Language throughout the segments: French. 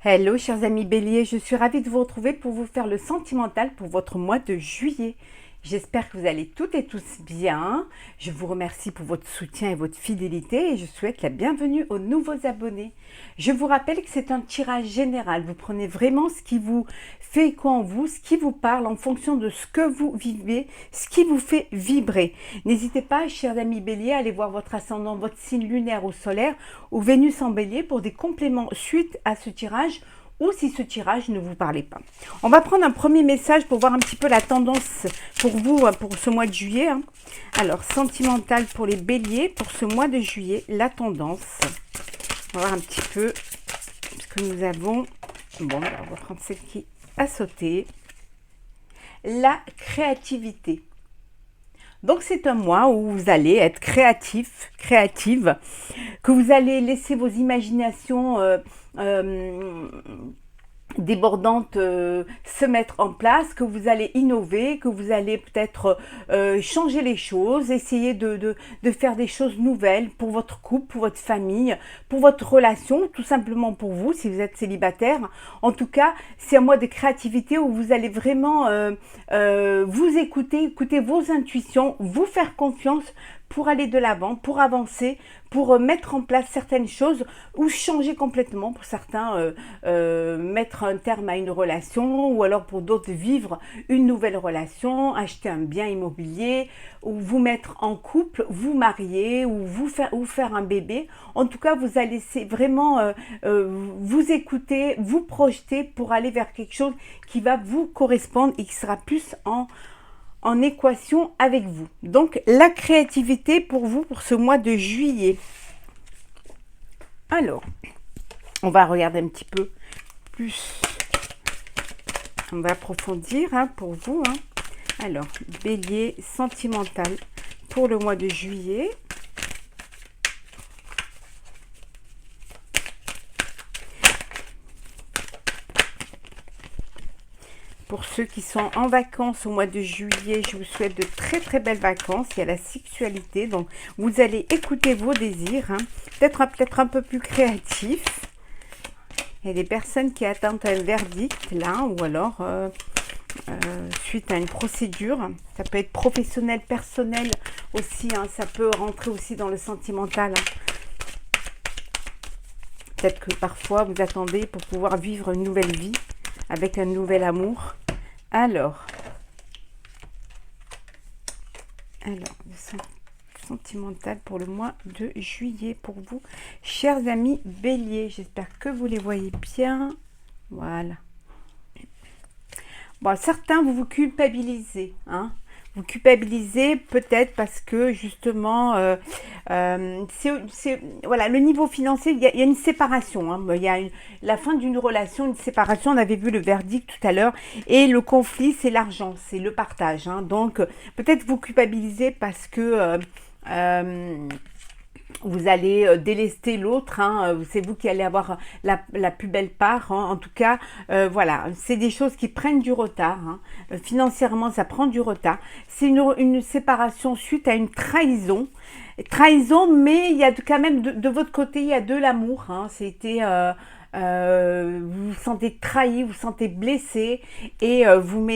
Hello chers amis béliers, je suis ravie de vous retrouver pour vous faire le sentimental pour votre mois de juillet. J'espère que vous allez toutes et tous bien. Je vous remercie pour votre soutien et votre fidélité et je souhaite la bienvenue aux nouveaux abonnés. Je vous rappelle que c'est un tirage général. Vous prenez vraiment ce qui vous fait écho en vous, ce qui vous parle en fonction de ce que vous vivez, ce qui vous fait vibrer. N'hésitez pas, chers amis béliers, à aller voir votre ascendant, votre signe lunaire ou solaire ou Vénus en bélier pour des compléments suite à ce tirage ou si ce tirage ne vous parlait pas. On va prendre un premier message pour voir un petit peu la tendance pour vous, pour ce mois de juillet. Alors, sentimental pour les béliers, pour ce mois de juillet, la tendance. On va voir un petit peu ce que nous avons. Bon, on va prendre celle qui a sauté. La créativité. Donc, c'est un mois où vous allez être créatif, créative, que vous allez laisser vos imaginations débordantes se mettre en place, que vous allez innover, que vous allez peut-être changer les choses, essayer de faire des choses nouvelles pour votre couple, pour votre famille, pour votre relation, tout simplement pour vous, si vous êtes célibataire. En tout cas, c'est un mois de créativité où vous allez vraiment vous écouter vos intuitions, vous faire confiance pour aller de l'avant, pour avancer, pour mettre en place certaines choses ou changer complètement pour certains, mettre un terme à une relation ou alors pour d'autres vivre une nouvelle relation, acheter un bien immobilier ou vous mettre en couple, vous marier ou vous faire un bébé. En tout cas, vous allez vraiment vous écouter, vous projeter pour aller vers quelque chose qui va vous correspondre et qui sera plus en équation avec vous. Donc, la créativité pour vous pour ce mois de juillet. Alors, on va regarder un petit peu plus. On va approfondir pour vous. Alors, bélier sentimental pour le mois de juillet. Pour ceux qui sont en vacances au mois de juillet, je vous souhaite de très très belles vacances. Il y a la sexualité, donc vous allez écouter vos désirs, peut-être un peu plus créatif. Il y a des personnes qui attendent un verdict là, ou alors suite à une procédure. Ça peut être professionnel, personnel aussi, ça peut rentrer aussi dans le sentimental. Peut-être que parfois vous attendez pour pouvoir vivre une nouvelle vie avec un nouvel amour. Alors, le sentimental pour le mois de juillet pour vous, chers amis béliers. J'espère que vous les voyez bien. Voilà. Bon, certains, vous culpabilisez, Vous culpabilisez peut-être parce que justement, voilà, le niveau financier, il y a une séparation. Il y a la fin d'une relation, une séparation. On avait vu le verdict tout à l'heure. Et le conflit, c'est l'argent, c'est le partage. Donc, peut-être vous culpabilisez parce que vous allez délester l'autre, c'est vous qui allez avoir la plus belle part, en tout cas, voilà, c'est des choses qui prennent du retard, financièrement ça prend du retard, c'est une séparation suite à une trahison, mais il y a quand même de votre côté, il y a de l'amour, c'était... vous vous sentez trahi, vous vous sentez blessé et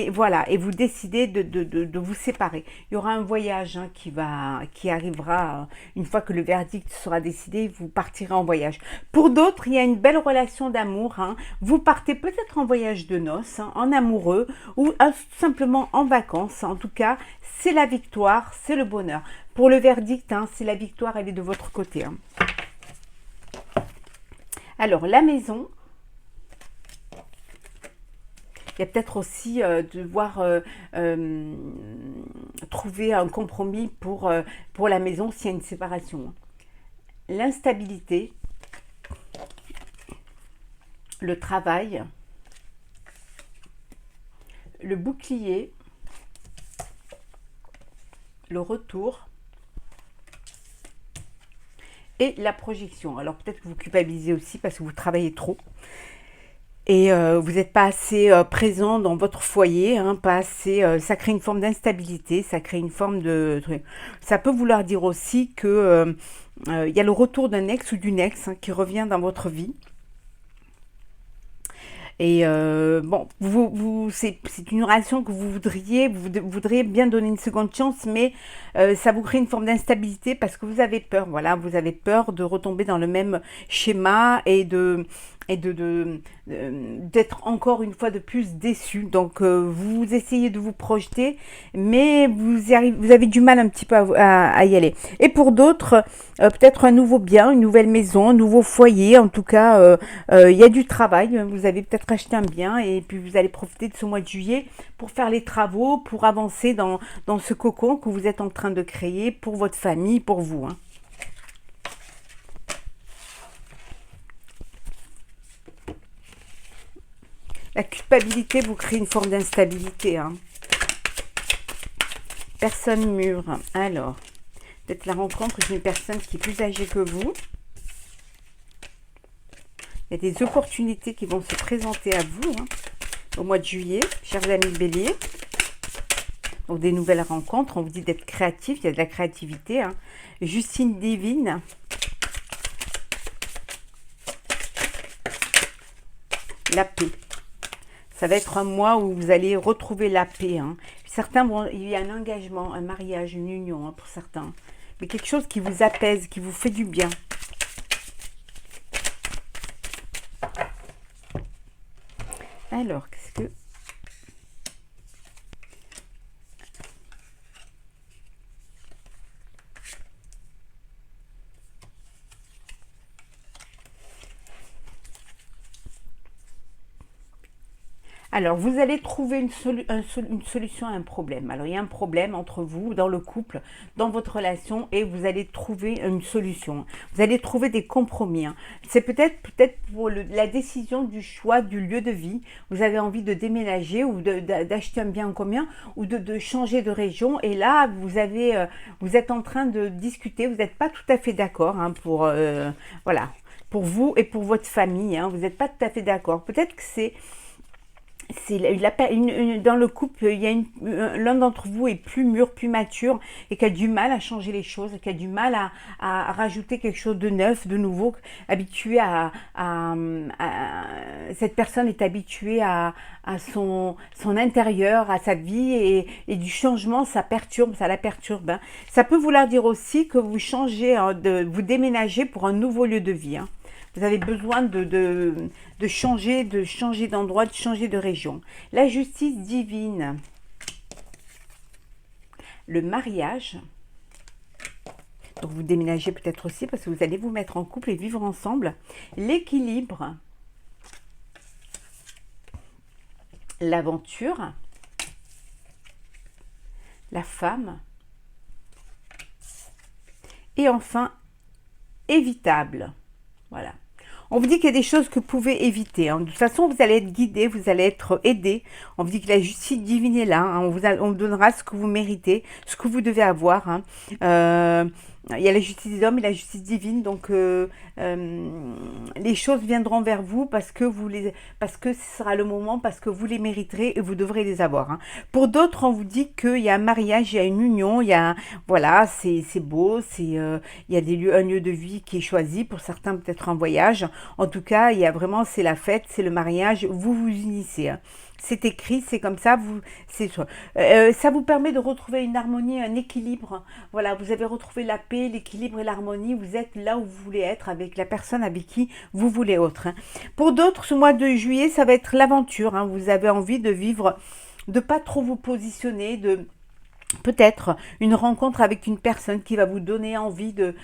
voilà, et vous décidez de vous séparer. Il y aura un voyage qui arrivera une fois que le verdict sera décidé, vous partirez en voyage. Pour d'autres, il y a une belle relation d'amour. Vous partez peut-être en voyage de noces, en amoureux ou simplement en vacances. En tout cas, c'est la victoire, c'est le bonheur. Pour le verdict, c'est la victoire, elle est de votre côté. Alors, la maison, il y a peut-être aussi devoir trouver un compromis pour la maison s'il y a une séparation. L'instabilité, le travail, le bouclier, le retour et la projection. Alors peut-être que vous culpabilisez aussi parce que vous travaillez trop et vous n'êtes pas assez présent dans votre foyer, pas assez, ça crée une forme d'instabilité, ça crée une forme de... Ça peut vouloir dire aussi que il y a le retour d'un ex ou d'une ex qui revient dans votre vie. Et bon, c'est une relation que vous voudriez bien donner une seconde chance, mais ça vous crée une forme d'instabilité parce que vous avez peur, voilà, vous avez peur de retomber dans le même schéma d'être encore une fois de plus déçu. Donc vous essayez de vous projeter, mais vous avez du mal un petit peu à y aller. Et pour d'autres, peut-être un nouveau bien, une nouvelle maison, un nouveau foyer. En tout cas, il y a du travail. Vous avez peut-être acheté un bien et puis vous allez profiter de ce mois de juillet pour faire les travaux, pour avancer dans ce cocon que vous êtes en train de créer pour votre famille, pour vous, hein. La culpabilité vous crée une forme d'instabilité, hein. Personne mûre. Alors, peut-être la rencontre d'une personne qui est plus âgée que vous. Il y a des opportunités qui vont se présenter à vous, hein, au mois de juillet, chers amis Bélier. Donc des nouvelles rencontres, on vous dit d'être créatif, il y a de la créativité, hein. Justine divine. La paix. Ça va être un mois où vous allez retrouver la paix, hein. Certains vont, il y a un engagement, un mariage, une union, hein, pour certains. Mais quelque chose qui vous apaise, qui vous fait du bien. Alors, qu'est-ce que... Alors, vous allez trouver une solution à un problème. Alors, il y a un problème entre vous, dans le couple, dans votre relation, et vous allez trouver une solution. Vous allez trouver des compromis, hein. C'est peut-être pour la décision du choix du lieu de vie. Vous avez envie de déménager ou d'acheter un bien en commun ou de changer de région. Et là, vous êtes en train de discuter. Vous n'êtes pas tout à fait d'accord, hein, voilà, pour vous et pour votre famille, hein. Vous n'êtes pas tout à fait d'accord. Peut-être que dans le couple, l'un d'entre vous est plus mûr, plus mature et qui a du mal à changer les choses, qui a du mal à rajouter quelque chose de neuf, de nouveau, habitué cette personne est habituée à son intérieur, à sa vie et du changement, ça la perturbe, hein. Ça peut vouloir dire aussi que vous changez, hein, vous déménagez pour un nouveau lieu de vie, hein. Vous avez besoin de changer d'endroit, de changer de région. La justice divine, le mariage. Donc vous déménagez peut-être aussi parce que vous allez vous mettre en couple et vivre ensemble. L'équilibre, l'aventure, la femme. Et enfin, évitable. Voilà. On vous dit qu'il y a des choses que vous pouvez éviter, hein. De toute façon, vous allez être guidé, vous allez être aidé. On vous dit que la justice divine est là, hein. On vous donnera ce que vous méritez, ce que vous devez avoir, hein. Il y a la justice des hommes et la justice divine, donc les choses viendront vers vous parce que ce sera le moment, parce que vous les mériterez et vous devrez les avoir, hein. Pour d'autres, on vous dit qu'il y a un mariage, il y a une union, voilà, c'est beau, il y a un lieu de vie qui est choisi, pour certains peut-être un voyage. En tout cas, c'est la fête, c'est le mariage, vous vous unissez, hein. C'est écrit, c'est comme ça, ça vous permet de retrouver une harmonie, un équilibre. Voilà, vous avez retrouvé la paix, l'équilibre et l'harmonie. Vous êtes là où vous voulez être avec la personne avec qui vous voulez être, hein. Pour d'autres, ce mois de juillet, ça va être l'aventure, hein. Vous avez envie de vivre, de pas trop vous positionner, peut-être une rencontre avec une personne qui va vous donner envie de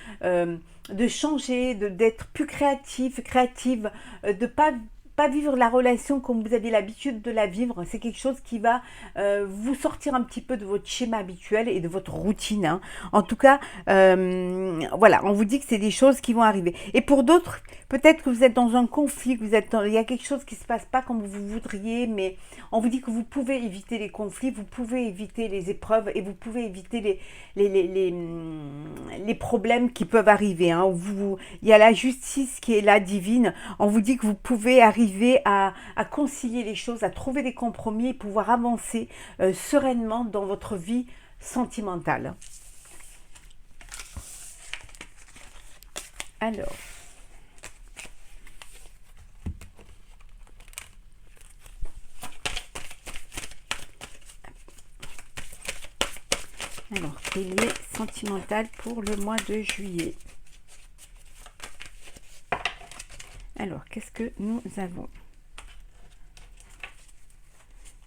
changer, d'être plus créative, de pas vivre la relation comme vous aviez l'habitude de la vivre. C'est quelque chose qui va vous sortir un petit peu de votre schéma habituel et de votre routine, hein. En tout cas, voilà, on vous dit que c'est des choses qui vont arriver. Et pour d'autres, peut-être que vous êtes dans un conflit, il y a quelque chose qui ne se passe pas comme vous voudriez, mais on vous dit que vous pouvez éviter les conflits, vous pouvez éviter les épreuves et vous pouvez éviter les problèmes qui peuvent arriver, hein. Il y a la justice qui est là, divine. On vous dit que vous pouvez arriver à concilier les choses, à trouver des compromis et pouvoir avancer sereinement dans votre vie sentimentale. Alors, Alors, bélier sentimental pour le mois de juillet. Alors, qu'est-ce que nous avons?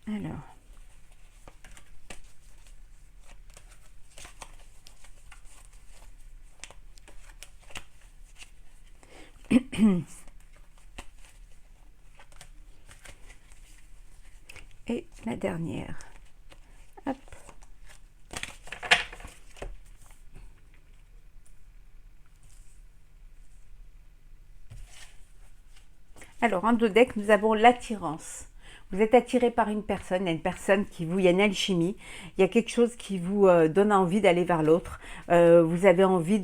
Alors, et la dernière. Hop. Alors, en dos deck, nous avons l'attirance. Vous êtes attiré par une personne, il y a une personne qui vous, il y a une alchimie, il y a quelque chose qui vous donne envie d'aller vers l'autre. Vous avez envie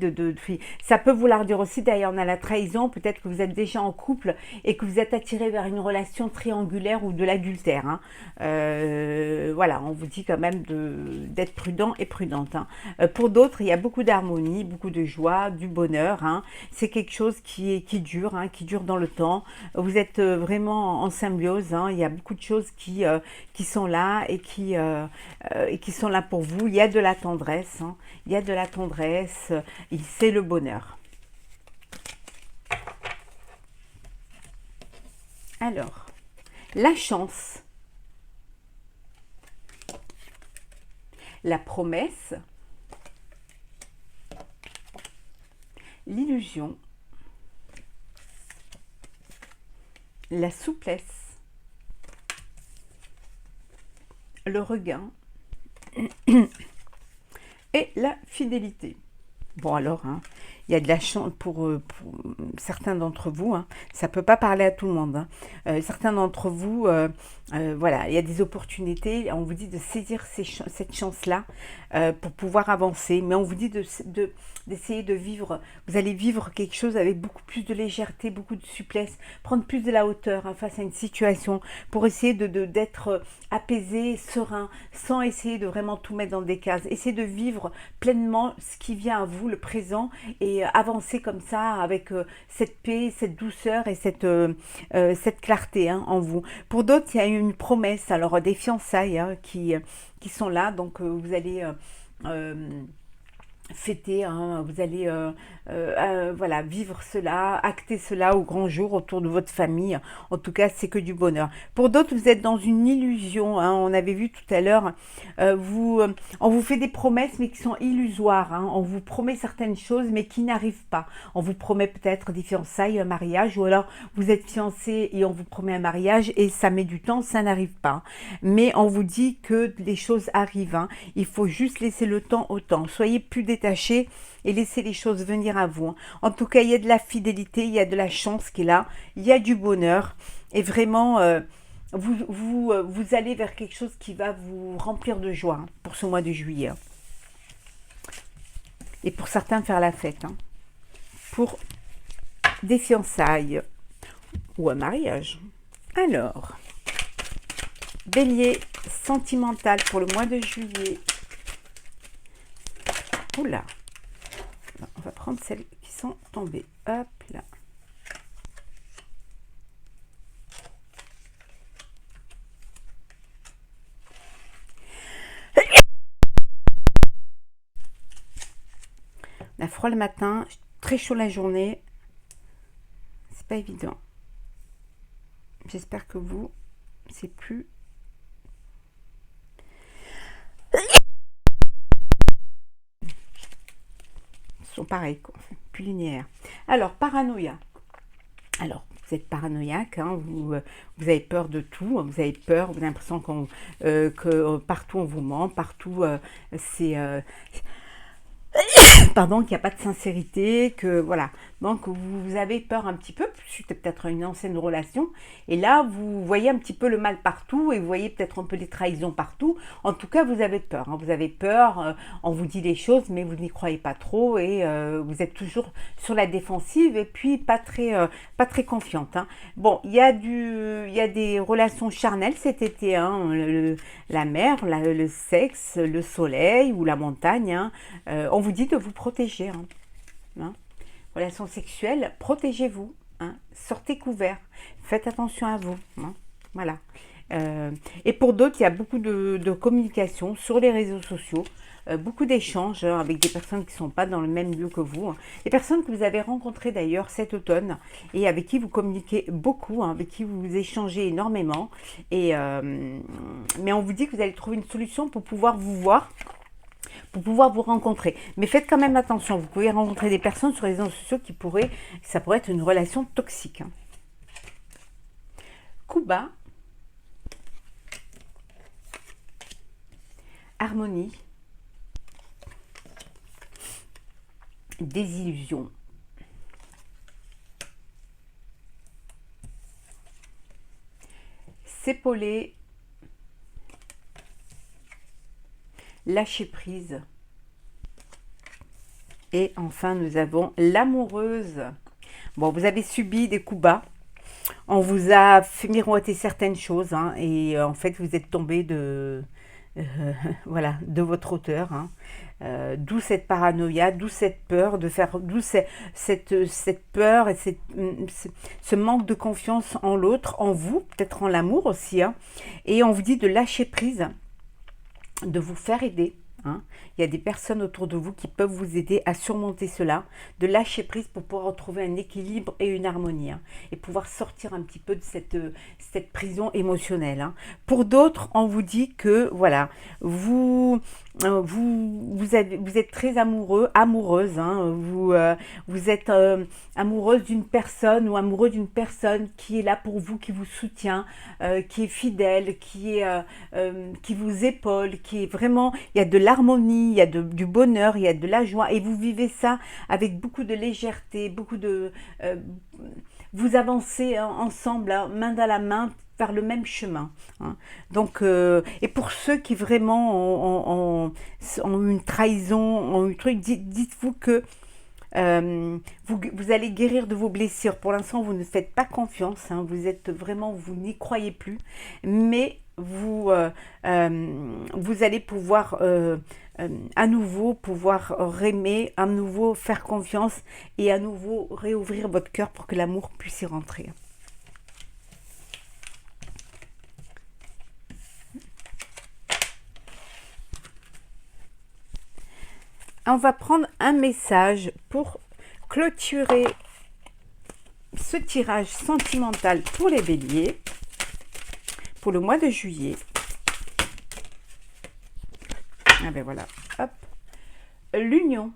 ça peut vouloir dire aussi, d'ailleurs, on a la trahison, peut-être que vous êtes déjà en couple et que vous êtes attiré vers une relation triangulaire ou de l'adultère. Hein. Voilà, on vous dit quand même d'être prudent et prudente. Hein. Pour d'autres, il y a beaucoup d'harmonie, beaucoup de joie, du bonheur. Hein. C'est quelque chose qui dure, hein, qui dure dans le temps. Vous êtes vraiment en symbiose. Hein. Il y a beaucoup de choses qui sont là et qui sont là pour vous. Il y a de la tendresse. Hein. Il y a de la tendresse. C'est le bonheur. Alors, la chance. La promesse. L'illusion. La souplesse. Le regain et la fidélité. Bon alors, hein, il y a de la chance pour certains d'entre vous, hein, ça ne peut pas parler à tout le monde. Hein. Certains d'entre vous, voilà, il y a des opportunités, on vous dit de saisir cette chance-là pour pouvoir avancer, mais on vous dit d'essayer de vivre, vous allez vivre quelque chose avec beaucoup plus de légèreté, beaucoup de souplesse, prendre plus de la hauteur hein, face à une situation pour essayer d'être apaisé, serein, sans essayer de vraiment tout mettre dans des cases, essayer de vivre pleinement ce qui vient à vous, le présent, et avancer comme ça avec cette paix, cette douceur et cette clarté hein, en vous. Pour d'autres, il y a une promesse, alors des fiançailles hein, qui sont là, donc vous allez fêter, hein, vous allez voilà, vivre cela, acter cela au grand jour autour de votre famille. En tout cas, c'est que du bonheur. Pour d'autres, vous êtes dans une illusion. Hein, on avait vu tout à l'heure, on vous fait des promesses, mais qui sont illusoires. Hein, on vous promet certaines choses, mais qui n'arrivent pas. On vous promet peut-être des fiançailles, un mariage, ou alors vous êtes fiancé et on vous promet un mariage et ça met du temps, ça n'arrive pas. Mais on vous dit que les choses arrivent. Hein, il faut juste laisser le temps au temps. Soyez plus détachés et laissez les choses venir à vous. En tout cas, il y a de la fidélité, il y a de la chance qui est là, il y a du bonheur et vraiment, vous allez vers quelque chose qui va vous remplir de joie hein, pour ce mois de juillet. Et pour certains, faire la fête. Hein, pour des fiançailles ou un mariage. Alors, bélier sentimental pour le mois de juillet. Oula, on va prendre celles qui sont tombées. Hop là. On a froid le matin, très chaud la journée. C'est pas évident. J'espère que vous, c'est plus... sont pareils, quoi. Plus linéaires. Alors, paranoïa. Alors, vous êtes paranoïaque, hein, vous avez peur de tout, vous avez peur, vous avez l'impression que partout on vous ment, partout c'est... pardon, qu'il n'y a pas de sincérité, que voilà. Donc, vous avez peur un petit peu, suite peut-être à une ancienne relation. Et là, vous voyez un petit peu le mal partout et vous voyez peut-être un peu les trahisons partout. En tout cas, vous avez peur. Hein, vous avez peur, on vous dit des choses, mais vous n'y croyez pas trop et vous êtes toujours sur la défensive et puis pas très confiante. Hein. Bon, il y a des relations charnelles cet été. Hein, la mer, le sexe, le soleil ou la montagne. Hein, on vous dit de vous protéger. Hein, hein. Relations sexuelles, protégez-vous, hein, sortez couvert, faites attention à vous, hein, voilà. Et pour d'autres, il y a beaucoup de communication sur les réseaux sociaux, beaucoup d'échanges avec des personnes qui ne sont pas dans le même lieu que vous, hein. Des personnes que vous avez rencontrées d'ailleurs cet automne et avec qui vous communiquez beaucoup, hein, avec qui vous échangez énormément. Mais on vous dit que vous allez trouver une solution pour pouvoir vous voir, pour pouvoir vous rencontrer. Mais faites quand même attention, vous pouvez rencontrer des personnes sur les réseaux sociaux ça pourrait être une relation toxique, hein. Coup bas, harmonie, désillusion. S'épauler, lâcher prise. Et enfin, nous avons l'amoureuse. Bon, vous avez subi des coups bas. On vous a fait miroiter certaines choses, hein, et en fait, vous êtes tombé voilà, de votre hauteur, hein. D'où cette paranoïa, d'où cette peur de faire, cette peur et ce manque de confiance en l'autre, en vous, peut-être en l'amour aussi, hein. Et on vous dit de lâcher prise, de vous faire aider, hein. Il y a des personnes autour de vous qui peuvent vous aider à surmonter cela, de lâcher prise pour pouvoir retrouver un équilibre et une harmonie, hein, et pouvoir sortir un petit peu de cette prison émotionnelle, hein. Pour d'autres, on vous dit que voilà, vous êtes très amoureuse, hein, vous êtes amoureuse d'une personne ou amoureux d'une personne qui est là pour vous, qui vous soutient, qui est fidèle, qui vous épaule, qui est vraiment, il y a de l'harmonie, il y a du bonheur, il y a de la joie, et vous vivez ça avec beaucoup de légèreté, vous avancez, hein, ensemble, hein, main dans la main, vers le même chemin, hein. Donc, et pour ceux qui vraiment ont une trahison, ont eu truc, dites-vous que vous allez guérir de vos blessures. Pour l'instant, vous ne faites pas confiance, hein, vous n'y croyez plus, mais vous allez pouvoir à nouveau pouvoir aimer, à nouveau faire confiance et à nouveau réouvrir votre cœur pour que l'amour puisse y rentrer. On va prendre un message pour clôturer ce tirage sentimental pour les béliers pour le mois de juillet. Ah ben voilà, hop, l'union.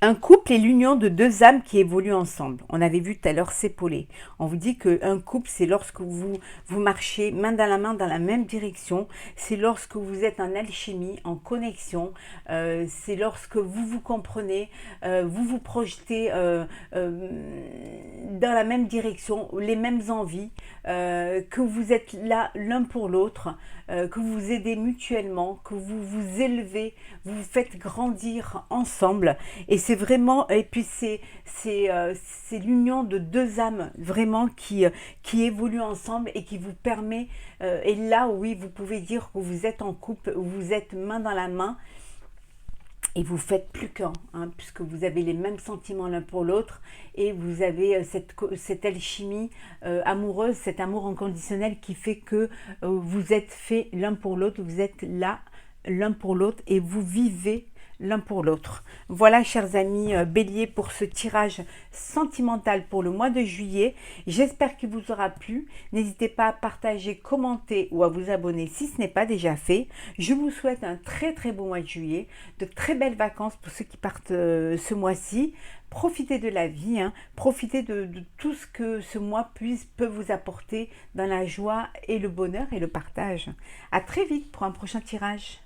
Un couple est l'union de deux âmes qui évoluent ensemble. On avait vu tout à l'heure s'épauler. On vous dit qu'un couple, c'est lorsque vous marchez main dans la même direction. C'est lorsque vous êtes en alchimie, en connexion. C'est lorsque vous vous comprenez, vous vous projetez dans la même direction, les mêmes envies, que vous êtes là l'un pour l'autre, que vous vous aidez mutuellement, que vous vous élevez, vous vous faites grandir ensemble. Et c'est vraiment, et puis c'est l'union de deux âmes vraiment qui évoluent ensemble et qui vous permet, et là oui, vous pouvez dire que vous êtes en couple, vous êtes main dans la main, et vous faites plus qu'un, hein, puisque vous avez les mêmes sentiments l'un pour l'autre, et vous avez cette alchimie amoureuse, cet amour inconditionnel qui fait que vous êtes faits l'un pour l'autre, vous êtes là l'un pour l'autre, et vous vivez l'un pour l'autre. Voilà, chers amis béliers, pour ce tirage sentimental pour le mois de juillet. J'espère qu'il vous aura plu. N'hésitez pas à partager, commenter ou à vous abonner si ce n'est pas déjà fait. Je vous souhaite un très très beau mois de juillet, de très belles vacances pour ceux qui partent ce mois-ci. Profitez de la vie, hein. Profitez de tout ce que ce mois peut vous apporter dans la joie et le bonheur et le partage. À très vite pour un prochain tirage.